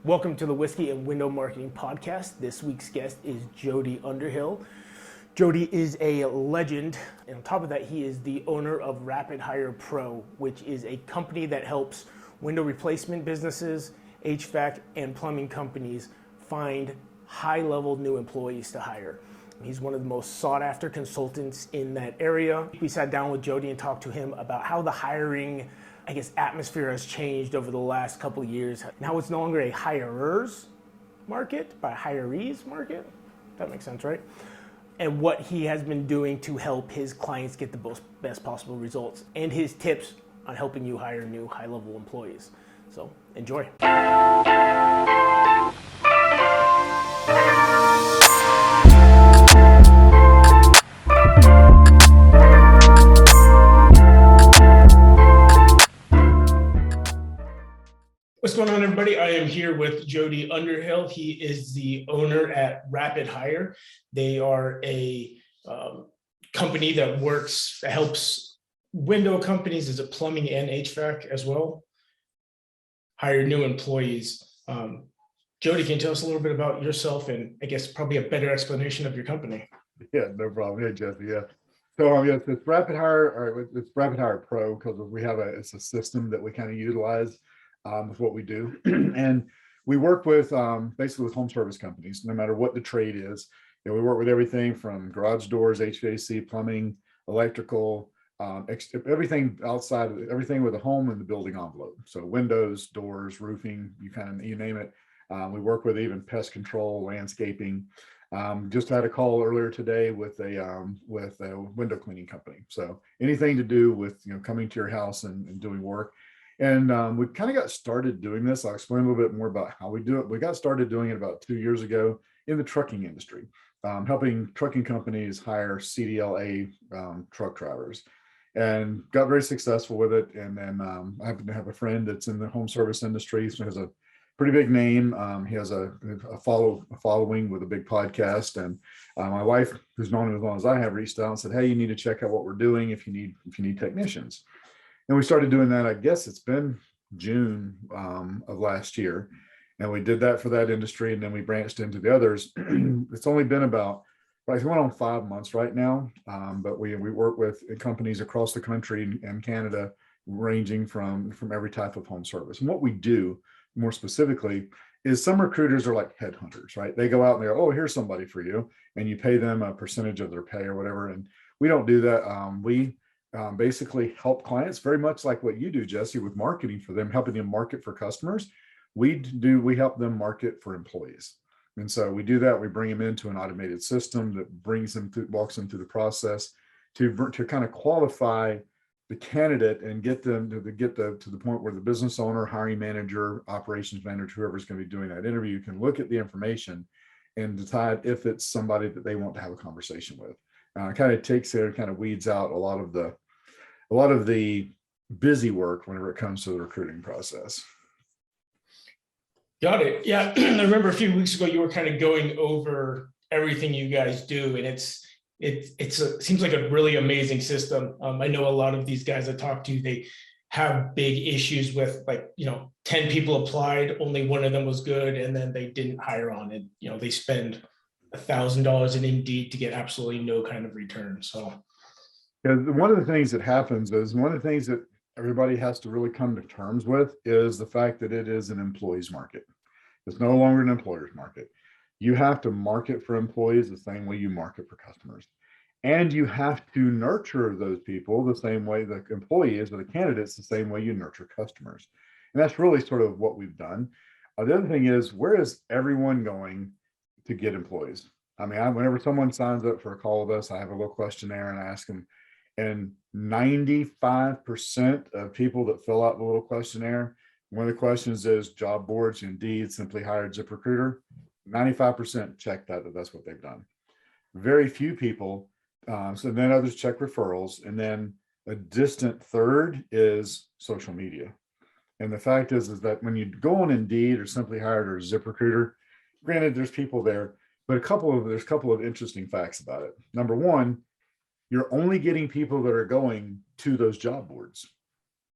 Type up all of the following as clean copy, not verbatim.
Welcome to the Whiskey and Window Marketing Podcast. This week's guest is Jody Uphill. Jody is a legend, and on top of that, he is the owner of Rapid Hire Pro, which is a company that helps window replacement businesses, HVAC, and plumbing companies find high-level new employees to hire. He's one of the most sought-after consultants in that area. We sat down with Jody and talked to him about how the hiring atmosphere has changed over the last couple of years. Now it's no longer a hirers market, but a hirees market. That makes sense, right? And what he has been doing to help his clients get the best possible results, and his tips on helping you hire new high-level employees. So enjoy. What's going on, everybody? I am here with Jody Uphill. He is the owner at Rapid Hire. They are a company that helps window companies, is it plumbing and HVAC as well, hire new employees. Jody, can you tell us a little bit about yourself and I guess probably a better explanation of your company? Yeah, no problem. Hey, Jesse. Yeah. So it's Rapid Hire, or it's Rapid Hire Pro, because it's a system that we kind of utilize with what we do. And we work with basically with home service companies, no matter what the trade is. We work with everything from garage doors, HVAC, plumbing, electrical, everything outside of everything with a home and the building envelope. So windows, doors, roofing, you name it. We work with even pest control, landscaping. Just had a call earlier today with a window cleaning company. So anything to do with coming to your house and doing work. And we kind of got started doing this. I'll explain a little bit more about how we do it. We got started doing it about 2 years ago in the trucking industry, helping trucking companies hire CDLA truck drivers, and got very successful with it. And then I happen to have a friend that's in the home service industry, so has a pretty big name. He has a following with a big podcast. And my wife, who's known him as long as I have, reached out and said, "Hey, you need to check out what we're doing if you need technicians." And we started doing that, I guess it's been June of last year. And we did that for that industry. And then we branched into the others. It's only been about, I think, on 5 months right now. But we work with companies across the country and Canada, ranging from every type of home service. And what we do more specifically is some recruiters are like headhunters, right? They go out and they go, "Oh, here's somebody for you." And you pay them a percentage of their pay or whatever. And we don't do that. We basically help clients very much like what you do, Jesse, with marketing for them, helping them market for customers. We help them market for employees. And so we do that. We bring them into an automated system that walks them through the process to kind of qualify the candidate and get them to the point where the business owner, hiring manager, operations manager, whoever's going to be doing that interview can look at the information and decide if it's somebody that they want to have a conversation with. Kind of weeds out a lot of the busy work whenever it comes to the recruiting process. Got it. Yeah, I remember a few weeks ago you were kind of going over everything you guys do, and it seems like a really amazing system. I know a lot of these guys I talk to, they have big issues with 10 people applied, only one of them was good, and then they didn't hire on it. They spend $1,000 in Indeed to get absolutely no kind of return. So yeah, one of the things that happens is one of the things that everybody has to really come to terms with is the fact that it is an employee's market. It's no longer an employer's market. You have to market for employees the same way you market for customers. And you have to nurture those people the same way the employees or the candidates the same way you nurture customers. And that's really sort of what we've done. The other thing is, where is everyone going to get employees? I mean, whenever someone signs up for a call with us, I have a little questionnaire and I ask them, and 95% of people that fill out the little questionnaire, one of the questions is job boards, Indeed, Simply Hired, ZipRecruiter. 95% check that's what they've done. Very few people. So then others check referrals. And then a distant third is social media. And the fact is that when you go on Indeed or Simply Hired or ZipRecruiter, granted, there's people there, but there's a couple of interesting facts about it. Number one, you're only getting people that are going to those job boards.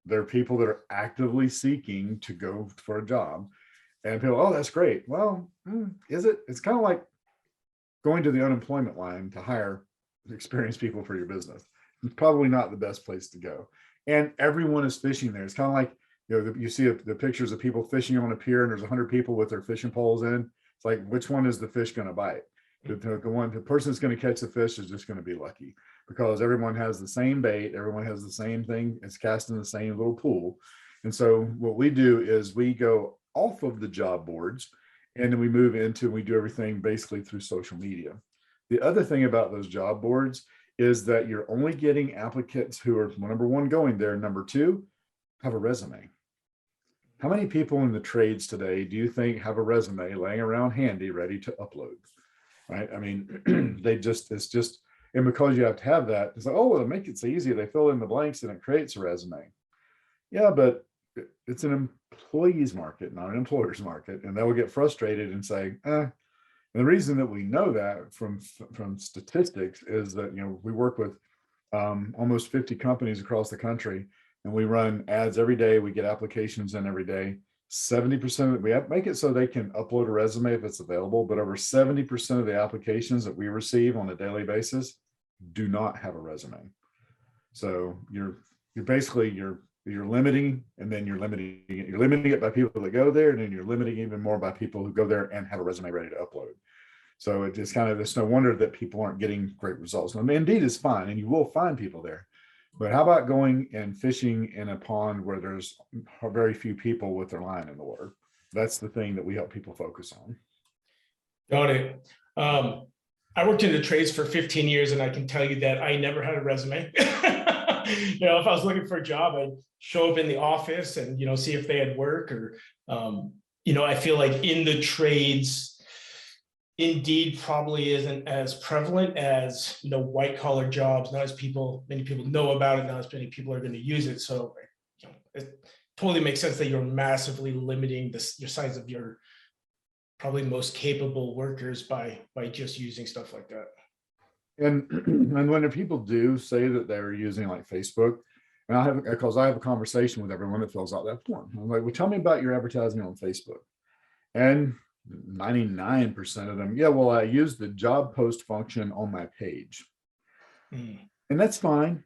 There are people that are actively seeking to go for a job. And people, oh, that's great. Well, is it? It's kind of like going to the unemployment line to hire experienced people for your business. It's probably not the best place to go. And everyone is fishing there. It's kind of like, you see the pictures of people fishing on a pier, and there's 100 people with their fishing poles in. It's like, which one is the fish going to bite? The person that's going to catch the fish is just going to be lucky, because everyone has the same bait, everyone has the same thing, it's cast in the same little pool. And so what we do is we go off of the job boards, and then we move into, we do everything basically through social media. The other thing about those job boards is that you're only getting applicants who are, number one, going there, number two, have a resume. How many people in the trades today do you think have a resume laying around handy ready to upload? Right? I mean, it's just, and because you have to have that, it's like, oh, well, make it so easy. They fill in the blanks and it creates a resume. Yeah, but it's an employee's market, not an employer's market. And they will get frustrated and say, And the reason that we know that from statistics is that, we work with almost 50 companies across the country, and we run ads every day. We get applications in every day. 70% of it, we make it so they can upload a resume if it's available, but over 70% of the applications that we receive on a daily basis do not have a resume. So you're basically you're limiting, and then you're limiting it by people that go there, and then you're limiting even more by people who go there and have a resume ready to upload. So it's no wonder that people aren't getting great results. I mean, Indeed is fine, and you will find people there. But how about going and fishing in a pond where there's very few people with their line in the water? That's the thing that we help people focus on. Got it. I worked in the trades for 15 years, and I can tell you that I never had a resume. If I was looking for a job, I'd show up in the office and, see if they had work, or, I feel like in the trades, Indeed probably isn't as prevalent as, white collar jobs. Not as many people know about it. Not as many people are going to use it. So, it totally makes sense that you're massively limiting your size of your probably most capable workers by just using stuff like that. And when people do say that they're using like Facebook, and I have a conversation with everyone that fills out that form. I'm like, well, tell me about your advertising on Facebook. And 99% of them, yeah, well, I use the job post function on my page. And that's fine,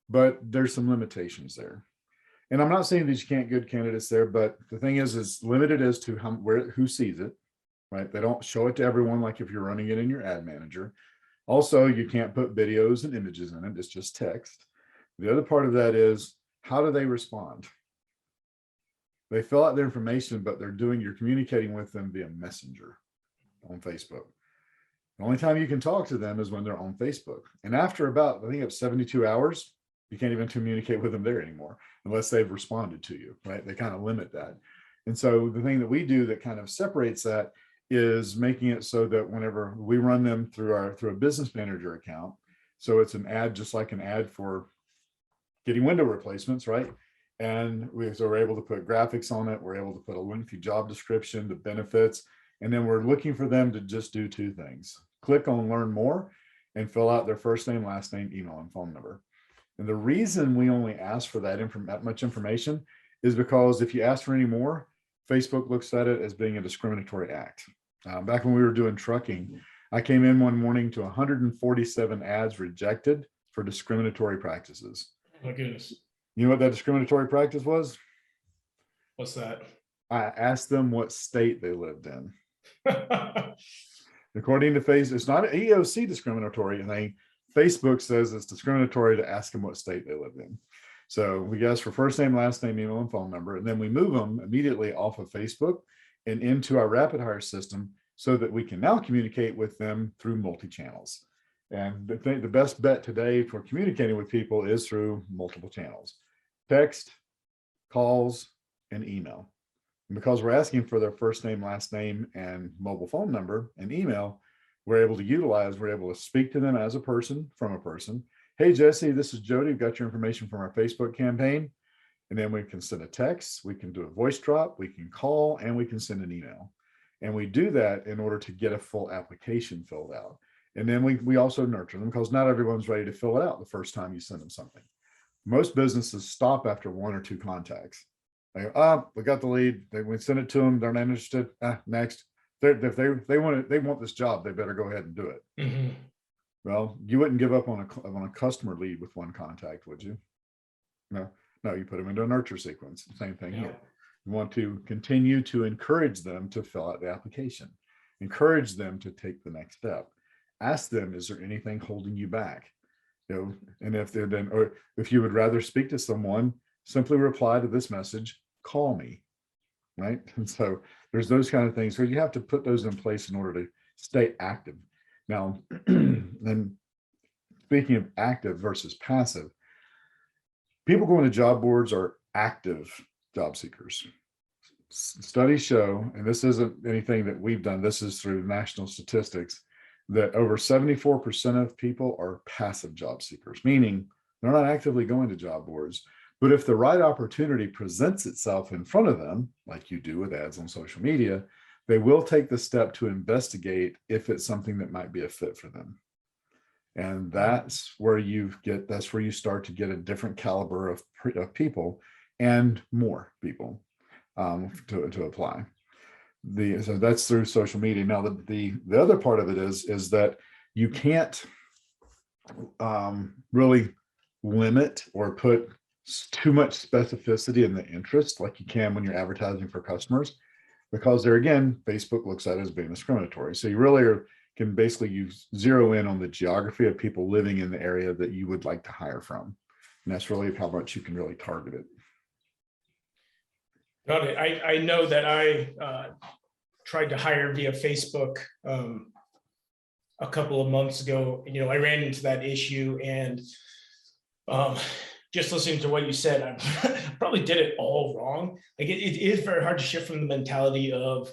but there's some limitations there. And I'm not saying that you can't get candidates there, but the thing is limited as to who sees it, right? They don't show it to everyone, like if you're running it in your ad manager. Also, you can't put videos and images in it. It's just text. The other part of that is, how do they respond? They fill out their information, but you're communicating with them via Messenger on Facebook. The only time you can talk to them is when they're on Facebook. And after about, I think it's 72 hours, you can't even communicate with them there anymore unless they've responded to you, right? They kind of limit that. And so the thing that we do that kind of separates that is making it so that whenever we run them through a business manager account, so it's an ad, just like an ad for getting window replacements, right? And we're able to put graphics on it. We're able to put a lengthy job description, the benefits, and then we're looking for them to just do two things: click on learn more and fill out their first name, last name, email, and phone number. And the reason we only ask for that much information is because if you ask for any more, Facebook looks at it as being a discriminatory act. Back when we were doing trucking, I came in one morning to 147 ads rejected for discriminatory practices. Oh my goodness. You know what that discriminatory practice was? What's that? I asked them what state they lived in. According to Facebook, it's not an EOC discriminatory thing. Facebook says it's discriminatory to ask them what state they live in. So we ask for first name, last name, email, and phone number, and then we move them immediately off of Facebook and into our rapid hire system so that we can now communicate with them through multi-channels. And the best bet today for communicating with people is through multiple channels: text, calls, and email. And because we're asking for their first name, last name, and mobile phone number and email, we're able to speak to them as a person, from a person. Hey, Jesse, this is Jody. We've got your information from our Facebook campaign. And then we can send a text, we can do a voice drop, we can call, and we can send an email. And we do that in order to get a full application filled out. And then we also nurture them, because not everyone's ready to fill it out the first time you send them something. Most businesses stop after one or two contacts. They go, we got the lead. We send it to them. They're not interested. Next. If they want it, they want this job, they better go ahead and do it. Mm-hmm. Well, you wouldn't give up on a customer lead with one contact, would you? No, no, you put them into a nurture sequence. Same thing here. You want to continue to encourage them to fill out the application, encourage them to take the next step. Ask them, is there anything holding you back? And if they're then, or if you would rather speak to someone, simply reply to this message, call me, right? And so there's those kind of things. So you have to put those in place in order to stay active. Now, then speaking of active versus passive, people going to job boards are active job seekers. Studies show, and this isn't anything that we've done, this is through national statistics, that over 74% of people are passive job seekers, meaning they're not actively going to job boards. But if the right opportunity presents itself in front of them, like you do with ads on social media, they will take the step to investigate if it's something that might be a fit for them. And that's where you start to get a different caliber of people and more people to apply. So that's through social media. Now, the other part of it is that you can't really limit or put too much specificity in the interest like you can when you're advertising for customers, because there again, Facebook looks at it as being discriminatory. So you really can basically zero in on the geography of people living in the area that you would like to hire from. And that's really how much you can really target it. Got it. I know that I tried to hire via Facebook a couple of months ago. I ran into that issue, and just listening to what you said, I probably did it all wrong. Like it is very hard to shift from the mentality of,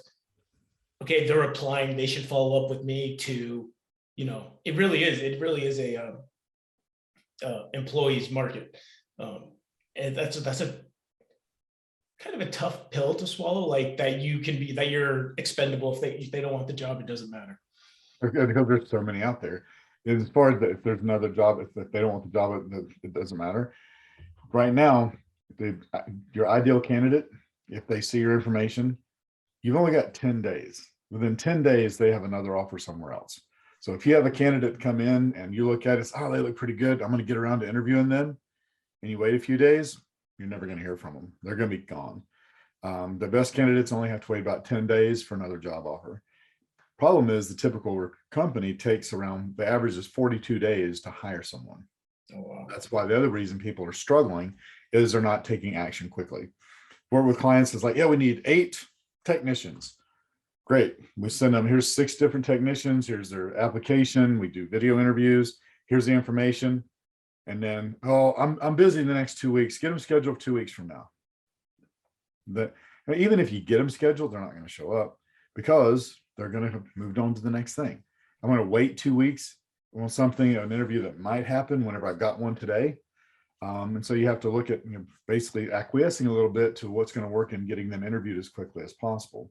okay, they're applying, they should follow up with me, to, it really is a employees market. And that's a kind of a tough pill to swallow, like that you're expendable. If they don't want the job, it doesn't matter. Because there's so many out there. As far as if there's another job, if they don't want the job, it doesn't matter. Right now, your ideal candidate, if they see your information, you've only got 10 days. Within 10 days, they have another offer somewhere else. So if you have a candidate come in and you look at it, they look pretty good, I'm going to get around to interviewing them, and you wait a few days, you're never going to hear from them. They're going to be gone. The best candidates only have to wait about 10 days for another job offer. Problem is, the typical company takes around, the average is 42 days to hire someone. Oh, wow. That's why the other reason people are struggling is they're not taking action quickly. Work with clients is like, yeah, we need 8 technicians. Great. We send them, here's 6 different technicians. Here's their application. We do video interviews. Here's the information. And then, I'm busy in the next 2 weeks. Get them scheduled 2 weeks from now. Even if you get them scheduled, they're not going to show up because they're going to have moved on to the next thing. I'm going to wait 2 weeks on something, an interview that might happen whenever I got one today. And so you have to look at basically acquiescing a little bit to what's going to work and getting them interviewed as quickly as possible.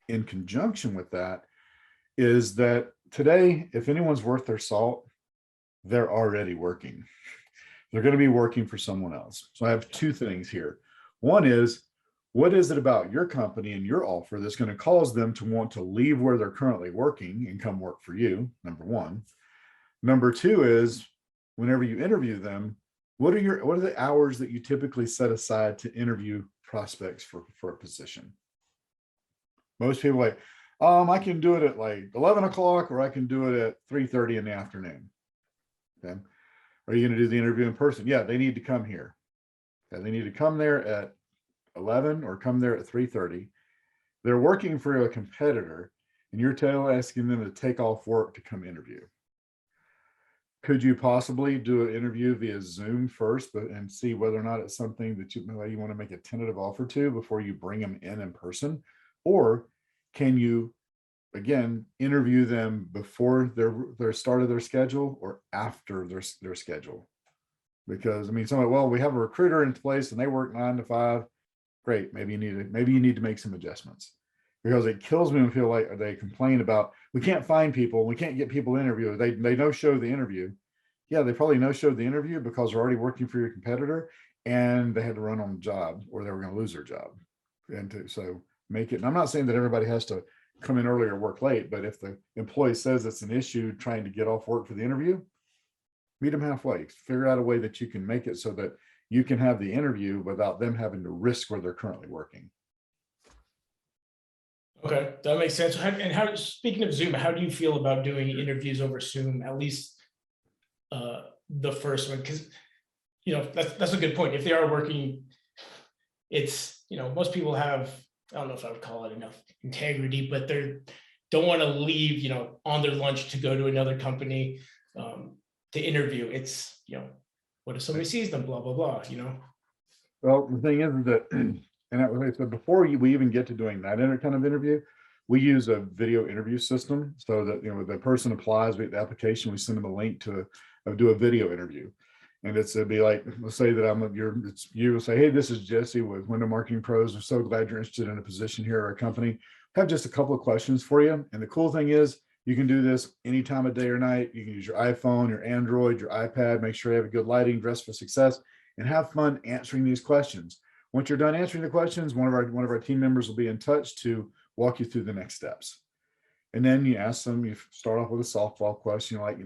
In conjunction with that is that today, if anyone's worth their salt, they're already working. They're going to be working for someone else. So I have 2 things here. One is, what is it about your company and your offer that's going to cause them to want to leave where they're currently working and come work for you? Number 1. Number 2 is, whenever you interview them, what are the hours that you typically set aside to interview prospects for a position? Most people are like, I can do it at like 11 o'clock, or I can do it at 3:30 in the afternoon. Okay. Are you going to do the interview in person? Yeah, they need to come here. Okay. They need to come there at 11 or come there at 3:30. They're working for a competitor, and you're asking them to take off work to come interview. Could you possibly do an interview via Zoom first, and see whether or not it's something that you want to make a tentative offer to before you bring them in person? Or can you, again, interview them before their start of their schedule or after their schedule? Because we have a recruiter in place and they work 9 to 5. Great. Maybe you need to make some adjustments, because it kills me when people they complain about, we can't find people, we can't get people interviewed. They no-show the interview. Yeah, they probably no-show the interview because they're already working for your competitor, and they had to run on the job or they were going to lose their job. So make it, and I'm not saying that everybody has to come in early or work late, but if the employee says it's an issue trying to get off work for the interview, meet them halfway, figure out a way that you can make it so that you can have the interview without them having to risk where they're currently working. Okay, that makes sense. Speaking of Zoom, how do you feel about doing interviews over Zoom, at least the first one? Because that's a good point. If they are working, it's most people have, I don't know if I would call it enough integrity, but they don't want to leave on their lunch to go to another company to interview. It's what if somebody sees them, blah blah blah. Well, the thing is that, and that was, so before we even get to doing that kind of interview, we use a video interview system so that the person applies with the application, we send them a link to do a video interview. And it'd be like, let's say that it's you say, hey, this is Jesse with Window Marketing Pros. I'm so glad you're interested in a position here at our company. I have just a couple of questions for you. And the cool thing is you can do this any time of day or night. You can use your iPhone, your Android, your iPad, make sure you have a good lighting, dress for success, and have fun answering these questions. Once you're done answering the questions, one of our team members will be in touch to walk you through the next steps. And then you ask them, you start off with a softball question like,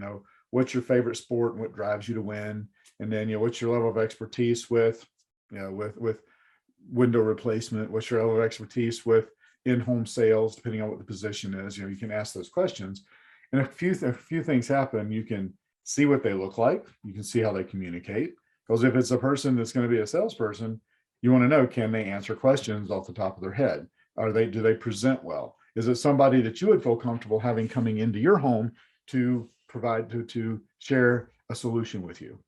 what's your favorite sport and what drives you to win? And then, what's your level of expertise with window replacement? What's your level of expertise with in-home sales, depending on what the position is? You can ask those questions, and a few things happen. You can see what they look like. You can see how they communicate. Because if it's a person that's going to be a salesperson, you want to know, can they answer questions off the top of their head? Do they present well? Is it somebody that you would feel comfortable having coming into your home to provide to share a solution with you?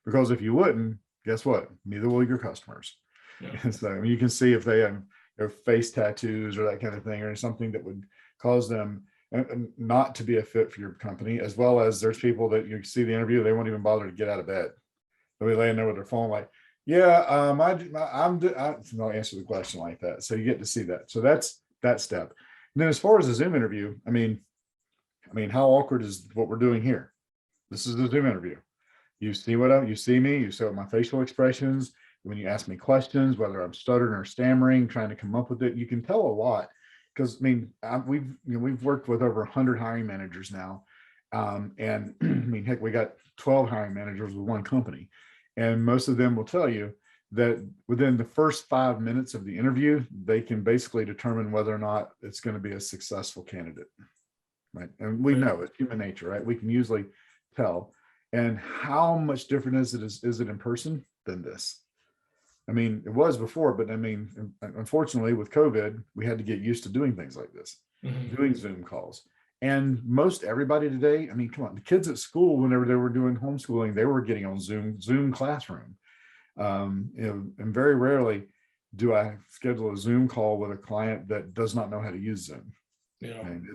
Because if you wouldn't, guess what? Neither will your customers. Yeah. And so you can see if they have their face tattoos or that kind of thing, or something that would cause them not to be a fit for your company, as well as there's people that you see the interview, they won't even bother to get out of bed. They'll be laying there with their phone like, yeah, I don't answer the question like that. So you get to see that. So that's that step. And then as far as the Zoom interview, I mean, how awkward is what we're doing here? This is the Zoom interview. You see me, you see my facial expressions. When you ask me questions, whether I'm stuttering or stammering, trying to come up with it, you can tell a lot. Because we've worked with over 100 hiring managers now. And heck, we got 12 hiring managers with one company. And most of them will tell you that within the first 5 minutes of the interview, they can basically determine whether or not it's going to be a successful candidate. Right. And we know it's human nature, right? We can usually tell. And how much different is it in person than this? It was before, but unfortunately with COVID, we had to get used to doing things like this, doing Zoom calls. And most everybody today, come on, the kids at school, whenever they were doing homeschooling, they were getting on Zoom Classroom. And very rarely do I schedule a Zoom call with a client that does not know how to use Zoom. Yeah. And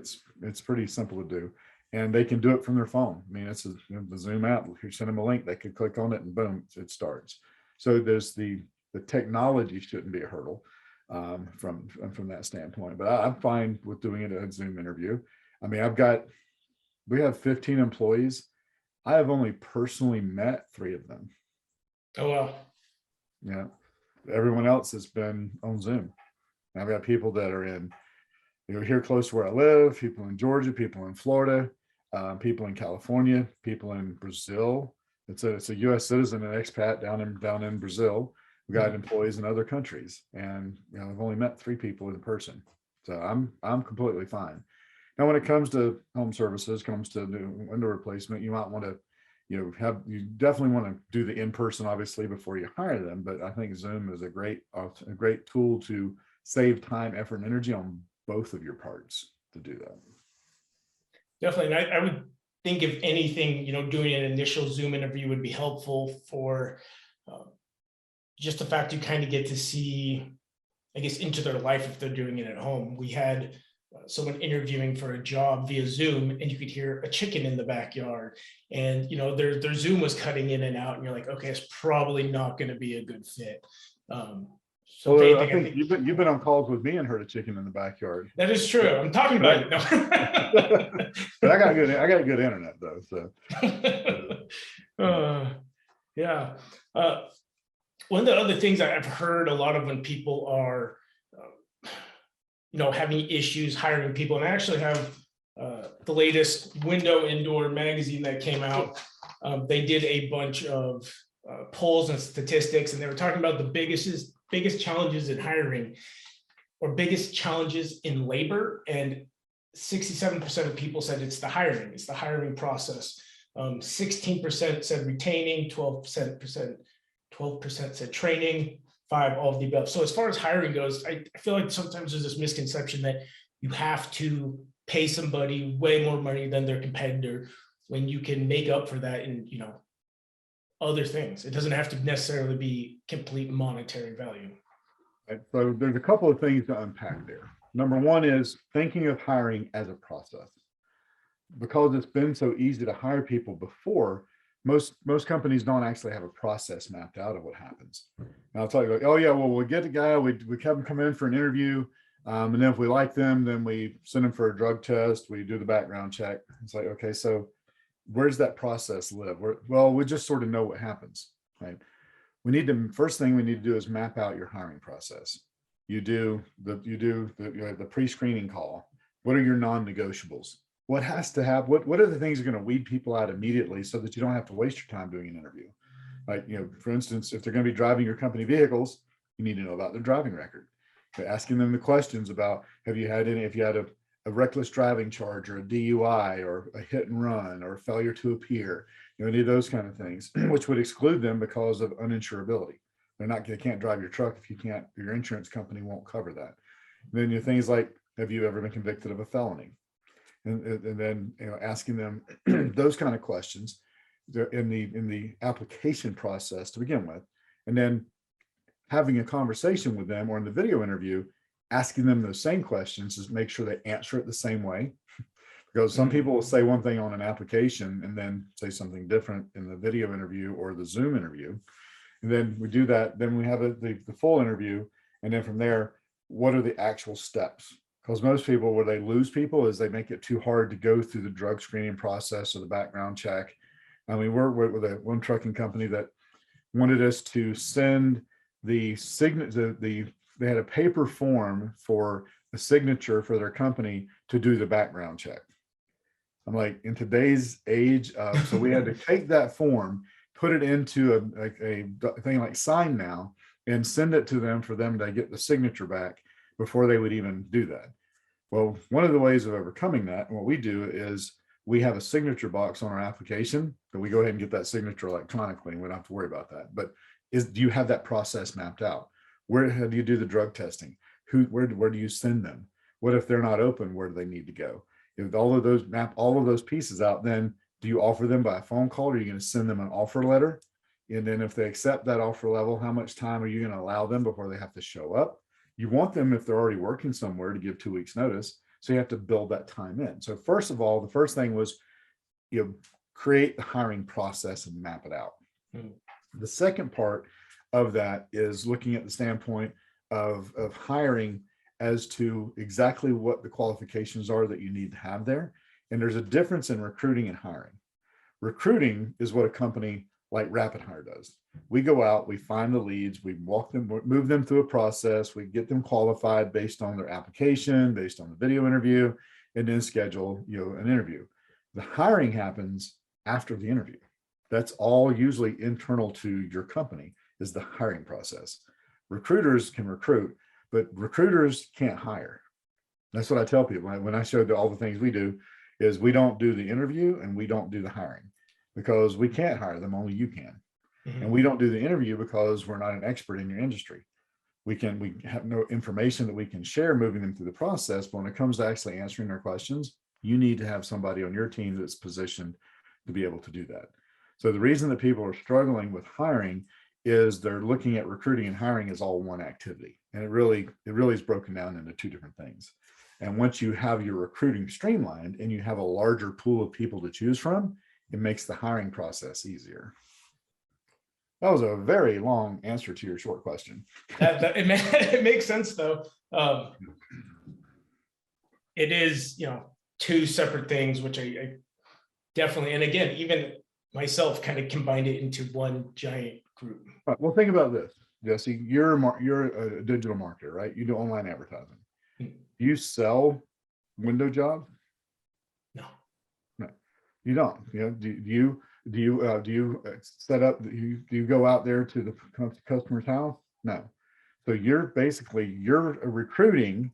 it's pretty simple to do. And they can do it from their phone. It's the Zoom app. If you send them a link, they could click on it and boom, it starts. So there's the technology shouldn't be a hurdle from that standpoint. But I'm fine with doing it at a Zoom interview. We have 15 employees. I have only personally met 3 of them. Oh, wow. Yeah. Everyone else has been on Zoom. And I've got people that are in, here close to where I live, people in Georgia, people in Florida, people in California, people in Brazil. It's a U.S. citizen and expat down in Brazil. We got employees in other countries, and I've only met 3 people in person, so I'm completely fine. Now, when it comes to home services, comes to new window replacement, you might want to, you definitely want to do the in-person, obviously, before you hire them. But I think Zoom is a great tool to save time, effort, and energy on both of your parts to do that. Definitely. And I would think if anything, doing an initial Zoom interview would be helpful for just the fact you kind of get to see, I guess, into their life if they're doing it at home. We had someone interviewing for a job via Zoom, and you could hear a chicken in the backyard, and their Zoom was cutting in and out, and you're like, okay, it's probably not going to be a good fit. So well, I think you've been on calls with me and heard a chicken in the backyard. That is true. I'm talking about it. No. But I got good internet though. So yeah. one of the other things I've heard a lot of when people are, having issues hiring people, and I actually have the latest Window Indoor magazine that came out. They did a bunch of polls and statistics, and they were talking about the biggest challenges in hiring or biggest challenges in labor. And 67% of people said it's the hiring process. 16% said retaining, 12% said training, 5 all of the above. So as far as hiring goes, I feel like sometimes there's this misconception that you have to pay somebody way more money than their competitor when you can make up for that in other things. It doesn't have to necessarily be complete monetary value. Right. So there's a couple of things to unpack there. Number one is thinking of hiring as a process. Because it's been so easy to hire people before, most companies don't actually have a process mapped out of what happens. And I'll tell you, like, oh yeah, well, we'll get the guy, we have them come in for an interview, and then if we like them, then we send them for a drug test, we do the background check. It's like, okay, so where's that process live? Well, we just sort of know what happens, right? First thing we need to do is map out your hiring process. You do the pre-screening call. What are your non-negotiables? What has to have, what are the things that are going to weed people out immediately so that you don't have to waste your time doing an interview? Like, for instance, if they're going to be driving your company vehicles, you need to know about their driving record. Asking them the questions about, if you had a reckless driving charge or a DUI or a hit and run or failure to appear, any of those kind of things, which would exclude them because of uninsurability. They can't drive your truck if your insurance company won't cover that. And then things like, have you ever been convicted of a felony? And then asking them those kind of questions in the application process to begin with, and then having a conversation with them, or in the video interview, asking them those same questions to make sure they answer it the same way. Because some people will say one thing on an application and then say something different in the video interview or the Zoom interview. And then we do that, then we have the full interview, and then from there, what are the actual steps? Because most people, where they lose people is they make it too hard to go through the drug screening process or the background check. I mean, we're with one trucking company that wanted us to send the signature, they had a paper form for a signature for their company to do the background check. I'm like, in today's age, so we had to take that form, put it into a thing like Sign Now, and send it to them for them to get the signature back before they would even do that. Well, one of the ways of overcoming that, and what we do is we have a signature box on our application that we go ahead and get that signature electronically, and we don't have to worry about that. But do you have that process mapped out? How do you do the drug testing? Where do you send them? What if they're not open? Where do they need to go? If map all of those pieces out, then do you offer them by a phone call? Or are you going to send them an offer letter? And then if they accept that offer level, how much time are you going to allow them before they have to show up? You want them, if they're already working somewhere, to give 2 weeks notice. So you have to build that time in. So first of all, the first thing was, create the hiring process and map it out. The second part of that is looking at the standpoint of hiring as to exactly what the qualifications are that you need to have there. And there's a difference in recruiting and hiring. Recruiting is what a company like Rapid Hire does. We go out, we find the leads, we walk them, move them through a process, we get them qualified based on their application, based on the video interview, and then schedule an interview. The hiring happens after the interview. That's all usually internal to your company, is the hiring process. Recruiters can recruit, but recruiters can't hire. That's what I tell people when I show all the things we do, is we don't do the interview and we don't do the hiring, because we can't hire them, only you can. And we don't do the interview because we're not an expert in your industry. We have no information that we can share moving them through the process, but when it comes to actually answering their questions, you need to have somebody on your team that's positioned to be able to do that. So the reason that people are struggling with hiring is they're looking at recruiting and hiring as all one activity. And it really is broken down into two different things. And once you have your recruiting streamlined and you have a larger pool of people to choose from, it makes the hiring process easier. That was a very long answer to your short question. It makes sense though. It is, two separate things, which I definitely, and again, even myself kind of combined it into one giant group. Right, well, think about this, Jesse. You're a digital marketer, right? You do online advertising. Mm. You sell window jobs? No. No, you don't. You know, do you set up? Do you go out there to the customer's house? No. So you're recruiting,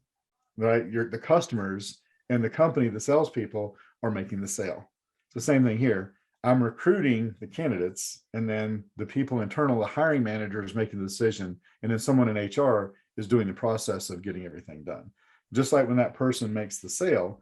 right? You're the customers, and the company, the salespeople, are making the sale. It's the same thing here. I'm recruiting the candidates, and then the people internal, the hiring manager is making the decision, and then someone in HR is doing the process of getting everything done. Just like when that person makes the sale,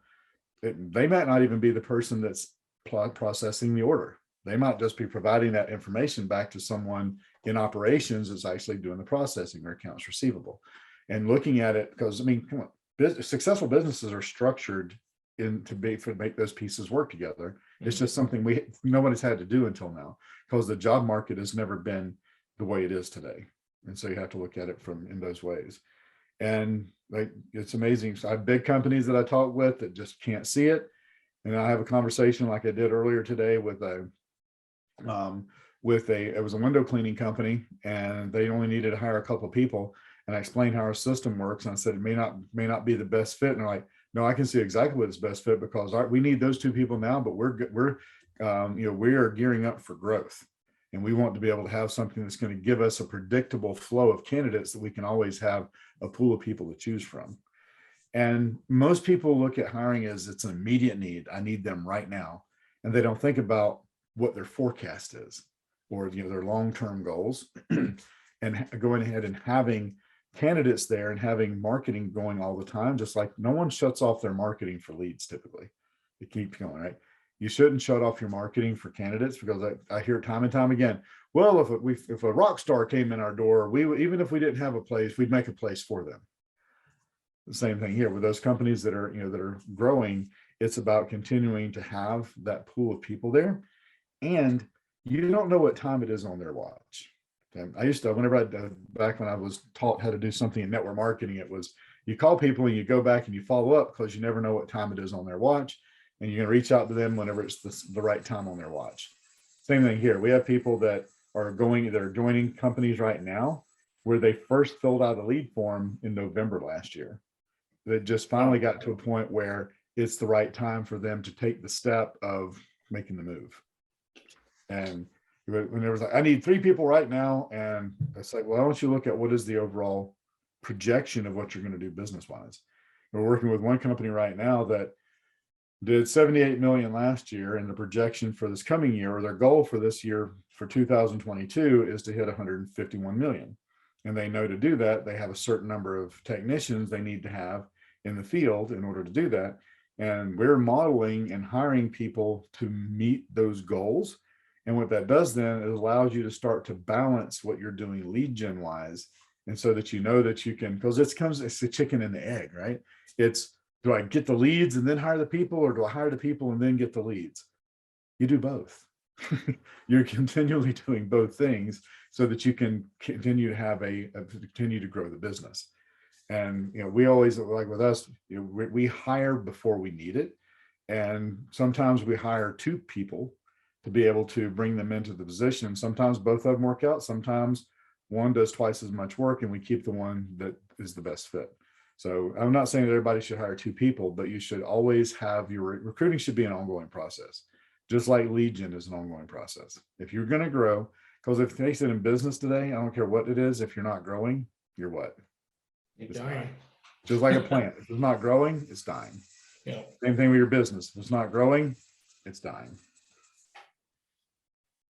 they might not even be the person that's processing the order. They might just be providing that information back to someone in operations that's actually doing the processing or accounts receivable. And looking at it, because I mean, come on, successful businesses are structured to make those pieces work together. It's just something nobody's had to do until now, because the job market has never been the way it is today. And so you have to look at it in those ways. And like, it's amazing. So I have big companies that I talk with that just can't see it. And I have a conversation like I did earlier today with it was a window cleaning company, and they only needed to hire a couple of people. And I explained how our system works. And I said, it may not be the best fit. And they're like, no, I can see exactly what is best fit, because we need those two people now, but we are gearing up for growth. And we want to be able to have something that's going to give us a predictable flow of candidates that we can always have a pool of people to choose from. And most people look at hiring as it's an immediate need. I need them right now. And they don't think about what their forecast is, or their long-term goals. And going ahead and having candidates there and having marketing going all the time, just like no one shuts off their marketing for leads typically. It keeps going, right? You shouldn't shut off your marketing for candidates, because I hear it time and time again. Well, if a rock star came in our door, even if we didn't have a place, we'd make a place for them. The same thing here with those companies that are growing. It's about continuing to have that pool of people there, and you don't know what time it is on their watch. I used to, back when I was taught how to do something in network marketing, it was you call people and you go back and you follow up, because you never know what time it is on their watch, and you're going to reach out to them whenever it's the right time on their watch. Same thing here. We have people that are joining companies right now where they first filled out a lead form in November last year. That just finally got to a point where it's the right time for them to take the step of making the move. And when there was like, I need 3 people right now, and it's like, well, why don't you look at what is the overall projection of what you're going to do business wise? We're working with one company right now that did 78 million last year, and the projection for this coming year, or their goal for this year, for 2022, is to hit 151 million. And they know to do that, they have a certain number of technicians they need to have in the field in order to do that. And we're modeling and hiring people to meet those goals. And what that does then, it allows you to start to balance what you're doing lead gen wise. And so that you know that you can, because it's the chicken and the egg, right? It's, do I get the leads and then hire the people, or do I hire the people and then get the leads? You do both. You're continually doing both things so that you can continue to have continue to grow the business. And we always, like with us, we hire before we need it. And sometimes we hire 2 people to be able to bring them into the position. Sometimes both of them work out. Sometimes one does twice as much work, and we keep the one that is the best fit. So I'm not saying that everybody should hire 2 people, but you should always have your recruiting should be an ongoing process, just like lead gen is an ongoing process. If you're going to grow, because if they said in business today, I don't care what it is, if you're not growing, you're what? It's dying. Just like a plant. If it's not growing, it's dying. Yeah. Same thing with your business. If it's not growing, it's dying.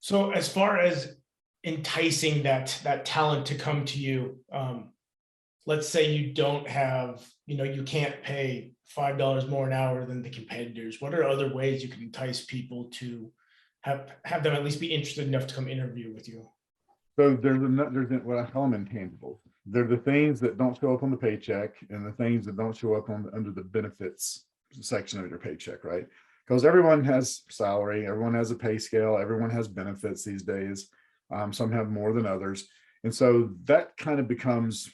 So as far as enticing that talent to come to you, let's say you don't have, you can't pay $5 more an hour than the competitors. What are other ways you can entice people to have them at least be interested enough to come interview with you? So there's what I call them intangibles. They're the things that don't show up on the paycheck, and the things that don't show up under the benefits section of your paycheck, right? Because everyone has salary, everyone has a pay scale, everyone has benefits these days. Some have more than others. And so that kind of becomes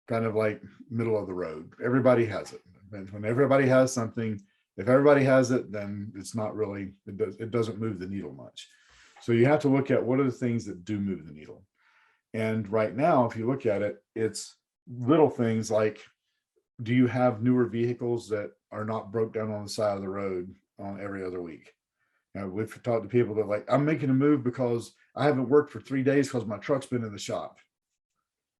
kind of like middle of the road. Everybody has it. And when everybody has something, if everybody has it, then it's not really, it doesn't move the needle much. So you have to look at what are the things that do move the needle. And right now, if you look at it, it's little things like, do you have newer vehicles that are not broke down on the side of the road on every other week? Now, we've talked to people that like, I'm making a move because I haven't worked for 3 days because my truck's been in the shop.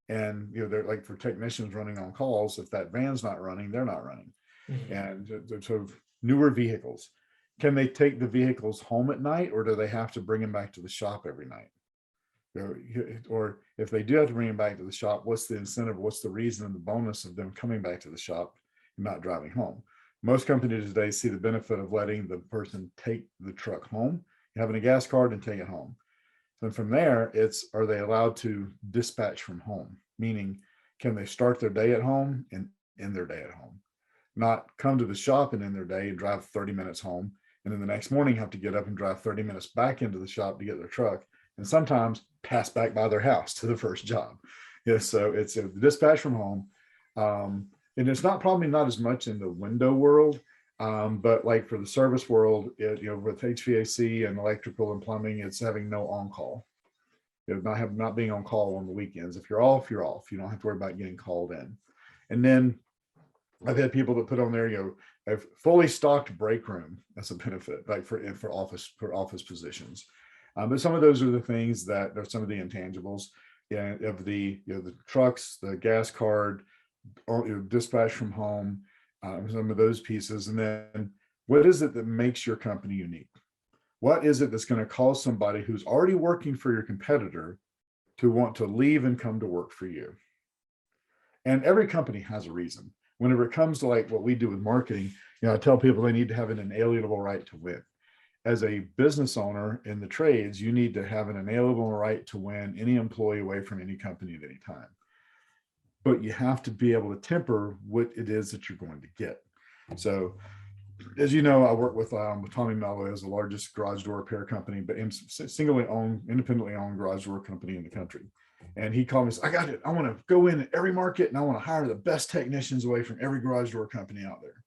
And, they're like, for technicians running on calls, if that van's not running, they're not running. Mhm. And so newer vehicles, can they take the vehicles home at night, or do they have to bring them back to the shop every night? Or if they do have to bring them back to the shop, what's the incentive? What's the reason and the bonus of them coming back to the shop and not driving home? Most companies today see the benefit of letting the person take the truck home, having a gas card and take it home. Then from there, are they allowed to dispatch from home? Meaning, can they start their day at home and end their day at home? Not come to the shop and end their day and drive 30 minutes home, and then the next morning have to get up and drive 30 minutes back into the shop to get their truck, and sometimes pass back by their house to the first job. So it's a dispatch from home. And it's probably not as much in the window world, but like for the service world, with HVAC and electrical and plumbing, it's having no on-call. Not being on call on the weekends. If you're off, you're off. You don't have to worry about getting called in. And then I've had people that put on there, a fully stocked break room as a benefit, like for office positions. But some of those are the things that are some of the intangibles of the trucks, the gas card, dispatch from home, some of those pieces. And then what is it that makes your company unique? What is it that's going to cause somebody who's already working for your competitor to want to leave and come to work for you? And every company has a reason. Whenever it comes to like what we do with marketing, I tell people they need to have an inalienable right to win. As a business owner in the trades, you need to have an inalienable right to win any employee away from any company at any time. But you have to be able to temper what it is that you're going to get. So, as you know, I work with Tommy Mello as the largest garage door repair company, but independently owned garage door company in the country. And he called me and said, I got it. I want to go in every market and I want to hire the best technicians away from every garage door company out there.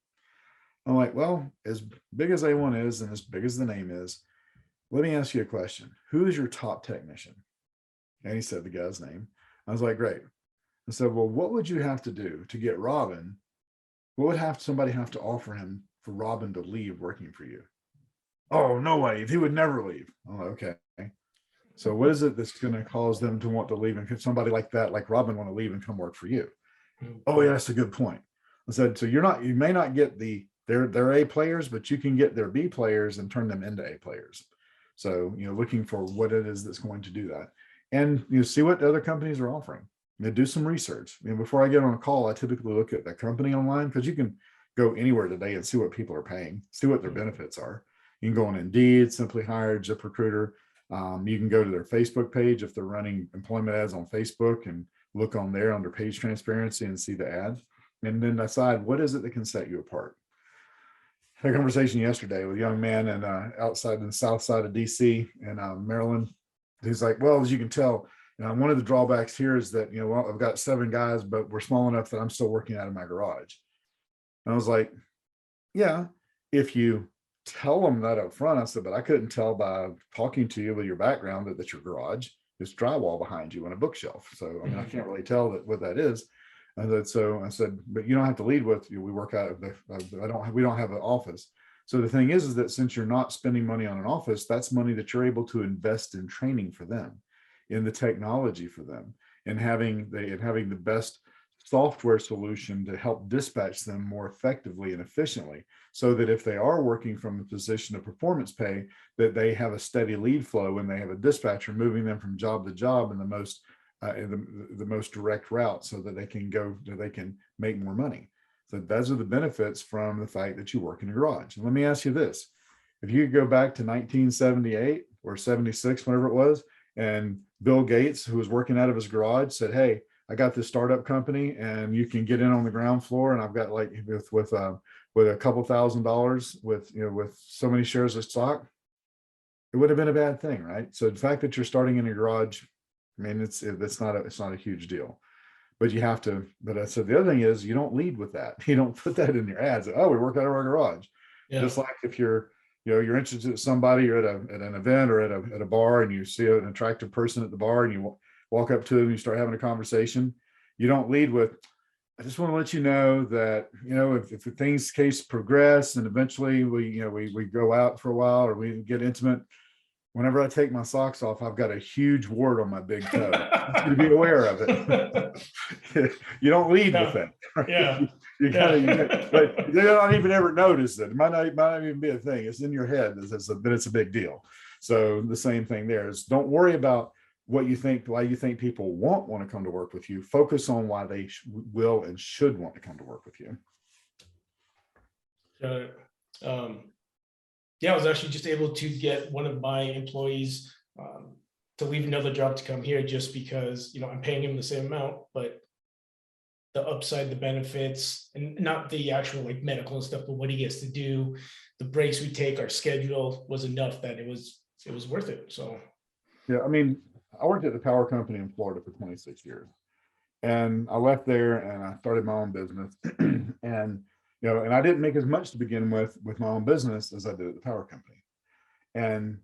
I'm like, well, as big as A1 is and as big as the name is, let me ask you a question. Who is your top technician? And he said the guy's name. I was like, great. I said, well, what would you have to do to get Robin? What would somebody have to offer him for Robin to leave working for you? Oh, no way. He would never leave. Oh, okay. So what is it that's going to cause them to want to leave? And could somebody like that, like Robin, want to leave and come work for you? Oh, yeah, that's a good point. I said, so you may not get their A players, but you can get their B players and turn them into A players. So, looking for what it is that's going to do that. And see what other companies are offering. Do some research. Before I get on a call, I typically look at the company online, because you can go anywhere today and see what people are paying, see what their benefits are. You can go on Indeed, Simply Hired, ZipRecruiter. You can go to their Facebook page if they're running employment ads on Facebook, and look on there under page transparency and see the ads, and then decide what is it that can set you apart. I had a conversation yesterday with a young man and outside in the south side of DC in Maryland. He's like, well, as you can tell, one of the drawbacks here is that, I've got 7 guys, but we're small enough that I'm still working out of my garage. And I was like, yeah, if you tell them that up front. I said, but I couldn't tell by talking to you with your background that that's your garage. There's drywall behind you on a bookshelf. So, I can't really tell what that is. And so I said, but you don't have to lead with you. We work out of we don't have an office. So the thing is that since you're not spending money on an office, that's money that you're able to invest in training for them, in the technology for them, and having the best software solution to help dispatch them more effectively and efficiently, so that if they are working from a position of performance pay, that they have a steady lead flow and they have a dispatcher moving them from job to job in the most direct route, so that they can make more money. So those are the benefits from the fact that you work in a garage. And let me ask you this: if you go back to 1978 or 76, whenever it was, and Bill Gates, who was working out of his garage, said, hey, I got this startup company and you can get in on the ground floor, and I've got like with a couple $1,000 with so many shares of stock, it would have been a bad thing, right? So the fact that you're starting in a garage, it's not a huge deal, but you have to. But I said the other thing is, you don't lead with that. You don't put that in your ads. Oh, we work out of our garage. Yeah. Just like if you're you're interested in somebody, you're at an event or at a bar, and you see an attractive person at the bar, and you walk up to them, and you start having a conversation. You don't lead with, I just want to let you know that, if things case progress and eventually we go out for a while or we get intimate, whenever I take my socks off, I've got a huge wart on my big toe. I want you to be aware of it. You don't lead with that. Right? Yeah. You but they don't even ever notice it. It might not even be a thing. It's in your head that it's a big deal. So the same thing there is, don't worry about why you think people want to come to work with you. Focus on why they will and should want to come to work with you. Got it. Yeah, I was actually just able to get one of my employees to leave another job to come here just because, I'm paying him the same amount, but the upside, the benefits, and not the actual like medical and stuff, but what he gets to do, the breaks we take, our schedule was enough that it was worth it. So yeah, I mean, I worked at the power company in Florida for 26 years, and I left there and I started my own business. And and I didn't make as much to begin with my own business as I did at the power company.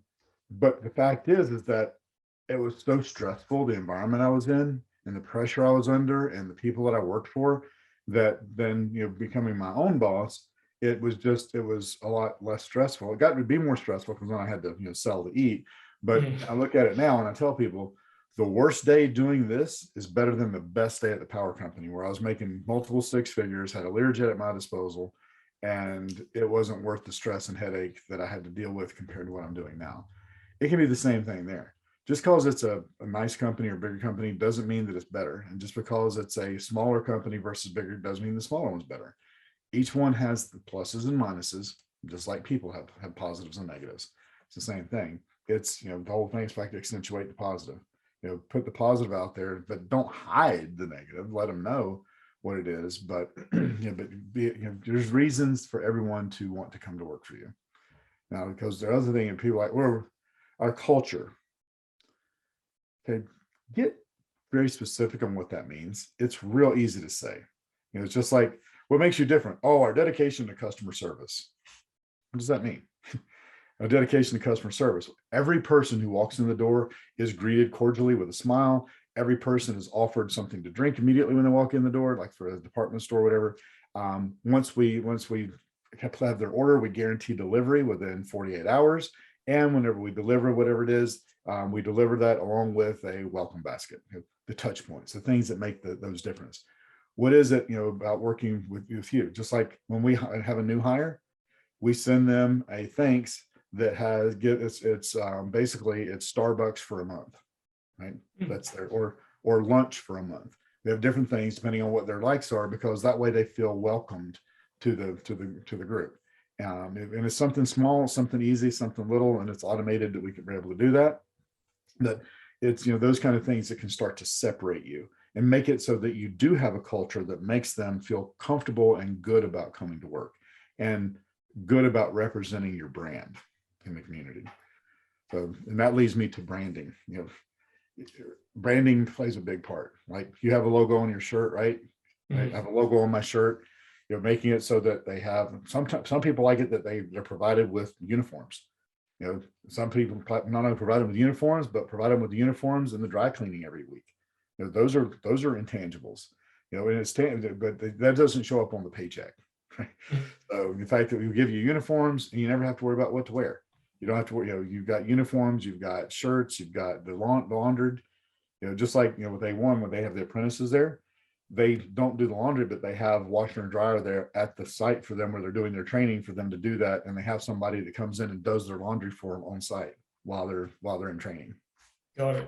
But the fact is that it was so stressful, the environment I was in and the pressure I was under and the people that I worked for, that then, becoming my own boss, it was a lot less stressful. It got to be more stressful because then I had to, sell to eat. But I look at it now and I tell people, the worst day doing this is better than the best day at the power company, where I was making multiple six figures, had a Learjet at my disposal, and it wasn't worth the stress and headache that I had to deal with compared to what I'm doing now. It can be the same thing there. Just because it's a nice company or bigger company doesn't mean that it's better. And just because it's a smaller company versus bigger doesn't mean the smaller one's better. Each one has the pluses and minuses, just like people have positives and negatives. It's the same thing. It's, the whole thing is like to accentuate the positive. Put the positive out there, but don't hide the negative. Let them know what it is. But there's reasons for everyone to want to come to work for you. Now, because the other thing, and people like, well, our culture. Okay, get very specific on what that means. It's real easy to say. It's just like, what makes you different? Oh, our dedication to customer service. What does that mean? A dedication to customer service. Every person who walks in the door is greeted cordially with a smile. Every person is offered something to drink immediately when they walk in the door, like for a department store, whatever. Once we have their order, we guarantee delivery within 48 hours. And whenever we deliver whatever it is, we deliver that along with a welcome basket, the touch points, the things that make those difference. What is it, about working with you? Just like when we have a new hire, we send them a thanks that has basically it's Starbucks for a month, right? That's their or lunch for a month. We have different things depending on what their likes are, because that way they feel welcomed to the group. And it's something small, something easy, something little, and it's automated that we can be able to do that. That it's those kind of things that can start to separate you and make it so that you do have a culture that makes them feel comfortable and good about coming to work and good about representing your brand in the community. So, and that leads me to branding. Branding plays a big part. Like, you have a logo on your shirt, right? I have a logo on my shirt. Making it so that they have, some people like it that they're provided with uniforms. Some people not only provide them with uniforms, but provide them with the uniforms and the dry cleaning every week. Those are intangibles. And it's but that doesn't show up on the paycheck. Right? So the fact that we give you uniforms and you never have to worry about what to wear. You don't have to worry. You've got uniforms, you've got shirts, you've got the laundered. Just like with A1, when they have the apprentices there, they don't do the laundry, but they have washer and dryer there at the site for them where they're doing their training for them to do that. And they have somebody that comes in and does their laundry for them on site while they're in training. Got it.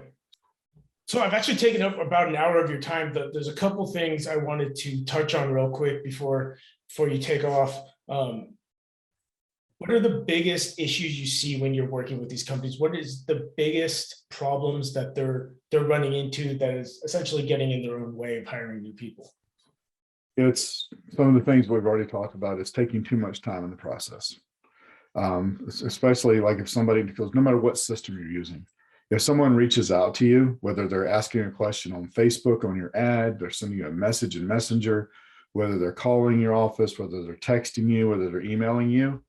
So I've actually taken up about an hour of your time. There's a couple things I wanted to touch on real quick before you take off. What are the biggest issues you see when you're working with these companies? What is the biggest problems that they're running into that is essentially getting in their own way of hiring new people? It's some of the things we've already talked about. Is taking too much time in the process. Especially like if somebody, because no matter what system you're using, if someone reaches out to you, whether they're asking a question on Facebook, on your ad, they're sending you a message in Messenger, whether they're calling your office, whether they're texting you, whether they're emailing you,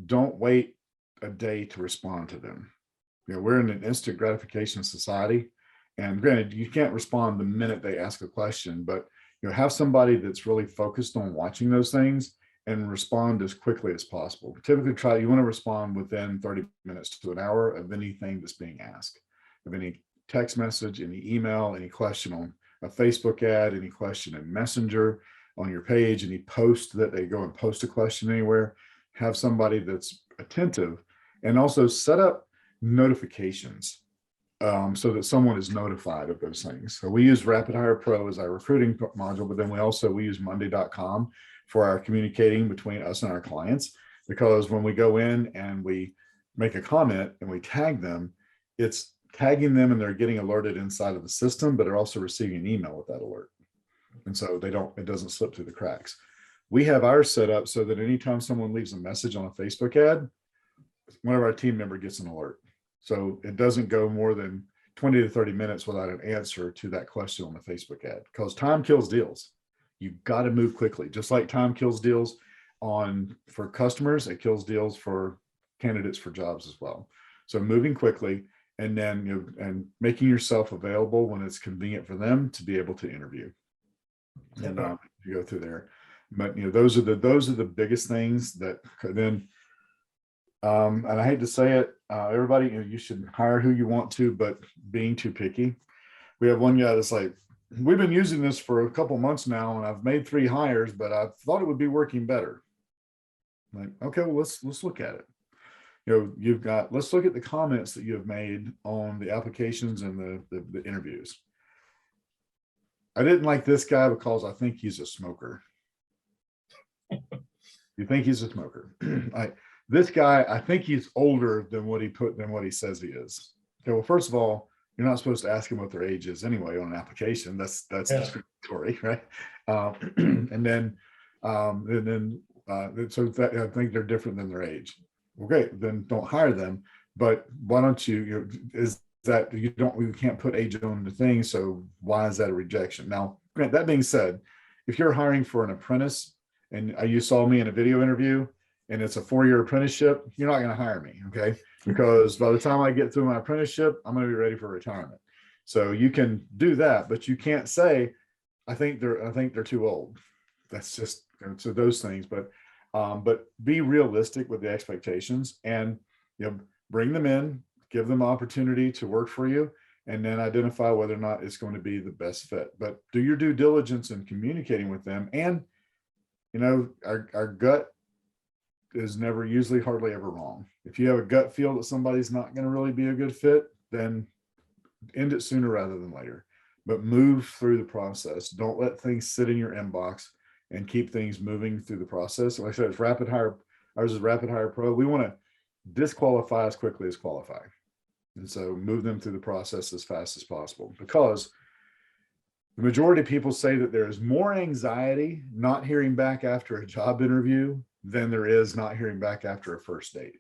don't wait a day to respond to them. We're in an instant gratification society, and granted, you can't respond the minute they ask a question, but have somebody that's really focused on watching those things and respond as quickly as possible. Typically, you want to respond within 30 minutes to an hour of anything that's being asked, of any text message, any email, any question on a Facebook ad, any question in Messenger, on your page, any post that they go and post a question anywhere. Have somebody that's attentive, and also set up notifications so that someone is notified of those things. So we use Rapid Hire Pro as our recruiting module, but then we use Monday.com for our communicating between us and our clients, because when we go in and we make a comment and we tag them, it's tagging them and they're getting alerted inside of the system, but they're also receiving an email with that alert. And so it doesn't slip through the cracks. We have ours set up so that anytime someone leaves a message on a Facebook ad, one of our team member gets an alert. So it doesn't go more than 20 to 30 minutes without an answer to that question on the Facebook ad, because time kills deals. You've got to move quickly. Just like time kills deals for customers, it kills deals for candidates for jobs as well. So moving quickly, and then and making yourself available when it's convenient for them to be able to interview. And you go through there. But those are the biggest things that then and I hate to say it, everybody, you should hire who you want to, but being too picky. We have one guy that's like, we've been using this for a couple months now, and I've made 3 hires, but I thought it would be working better. I'm like, okay, well, let's look at it. Let's look at the comments that you have made on the applications and the interviews. I didn't like this guy because I think he's a smoker. You think he's a smoker? This guy, I think he's older than what he says he is. Okay, well, first of all, you're not supposed to ask him what their age is anyway on an application. That's discriminatory, right? So I think they're different than their age. Okay, then don't hire them. But why don't you? You can't put age on the thing. So why is that a rejection? Now, that being said, if you're hiring for an apprentice, and you saw me in a video interview, and it's a 4-year apprenticeship, you're not going to hire me, okay? Because by the time I get through my apprenticeship, I'm going to be ready for retirement. So you can do that, but you can't say, I think they're too old. That's just, so those things. But be realistic with the expectations, and bring them in, give them opportunity to work for you, and then identify whether or not it's going to be the best fit. But do your due diligence in communicating with them. And our gut is hardly ever wrong. If you have a gut feel that somebody's not going to really be a good fit, then end it sooner rather than later. But move through the process. Don't let things sit in your inbox, and keep things moving through the process. Like I said, it's Rapid Hire. Ours is Rapid Hire Pro. We want to disqualify as quickly as qualify. And so move them through the process as fast as possible, because the majority of people say that there is more anxiety not hearing back after a job interview than there is not hearing back after a first date.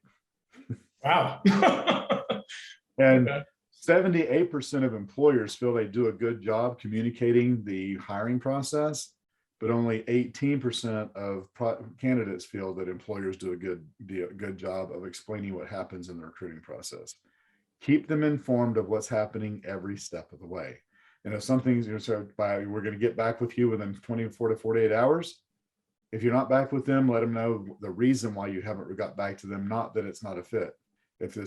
Wow. And 78% of employers feel they do a good job communicating the hiring process, but only 18% of candidates feel that employers do a good job of explaining what happens in the recruiting process. Keep them informed of what's happening every step of the way. And if something's, we're going to get back with you within 24 to 48 hours. If you're not back with them, let them know the reason why you haven't got back to them, not that it's not a fit. If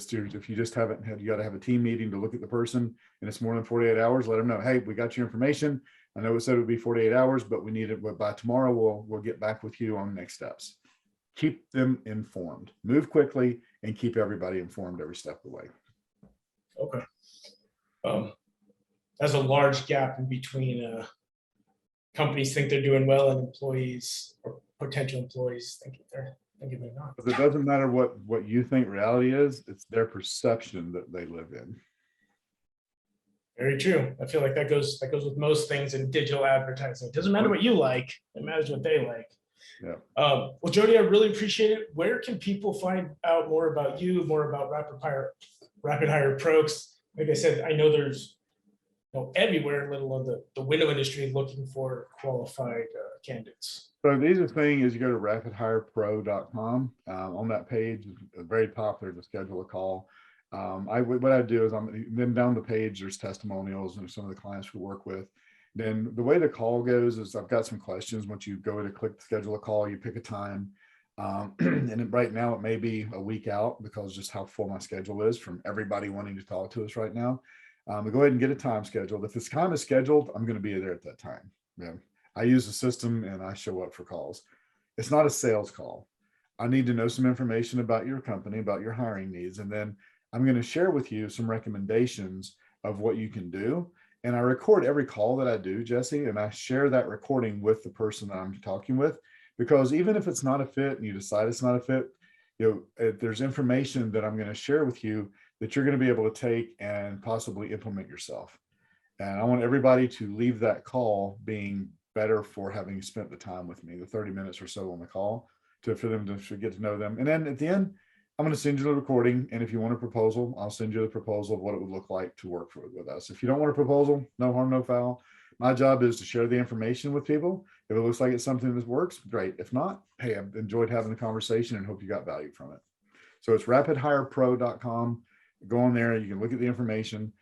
you just haven't had, you got to have a team meeting to look at the person, and it's more than 48 hours, let them know, hey, we got your information. I know it said it would be 48 hours, but we need it by tomorrow. We'll get back with you on next steps. Keep them informed. Move quickly and keep everybody informed every step of the way. Okay. There's a large gap in between companies think they're doing well and employees or potential employees think they're not. But it doesn't matter what you think reality is, it's their perception that they live in. Very true. I feel like that goes with most things in digital advertising. It doesn't matter what you like, it matters what they like. Yeah. Well, Jody, I really appreciate it. Where can people find out more about you, more about Rapid Hire Pro? Like I said, I know there's everywhere, let alone the window industry, looking for qualified candidates. So the easiest thing is you go to rapidhirepro.com. On that page, at the very top there to schedule a call. What I do is then down the page, there's testimonials and some of the clients we work with. Then the way the call goes is I've got some questions. Once you go to click schedule a call, you pick a time. And right now it may be a week out because just how full my schedule is from everybody wanting to talk to us right now. We go ahead and get a time scheduled. If this time is scheduled, I'm going to be there at that time. Yeah. I use the system and I show up for calls. It's not a sales call. I need to know some information about your company, about your hiring needs. And then I'm going to share with you some recommendations of what you can do. And I record every call that I do, Jesse, and I share that recording with the person that I'm talking with, because even if it's not a fit and you decide it's not a fit, if there's information that I'm going to share with you that you're going to be able to take and possibly implement yourself. And I want everybody to leave that call being better for having spent the time with me, the 30 minutes or so on the call, for them to get to know them. And then at the end, I'm going to send you the recording. And if you want a proposal, I'll send you the proposal of what it would look like to work with us. If you don't want a proposal, no harm, no foul. My job is to share the information with people. If it looks like it's something that works, great. If not, hey, I've enjoyed having the conversation and hope you got value from it. So it's rapidhirepro.com. Go on there. You can look at the information.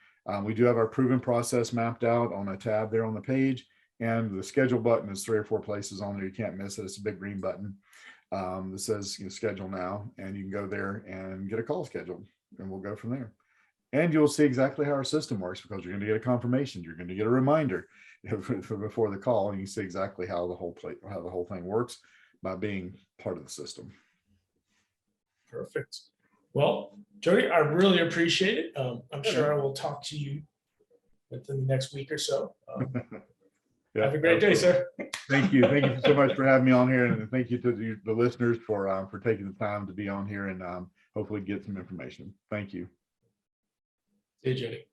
We do have our proven process mapped out on a tab there on the page. And the schedule button is 3 or 4 places on there. You can't miss it. It's a big green button that says schedule now. And you can go there and get a call scheduled. And we'll go from there. And you'll see exactly how our system works because you're going to get a confirmation. You're going to get a reminder before the call. And you see exactly how the whole thing works by being part of the system. Perfect. Well, Jody, I really appreciate it. I'm sure I will talk to you within the next week or so. Yeah, have a great day, sir. Thank you. Thank you so much for having me on here. And thank you to the listeners for taking the time to be on here and hopefully get some information. Thank you. See you, Jody.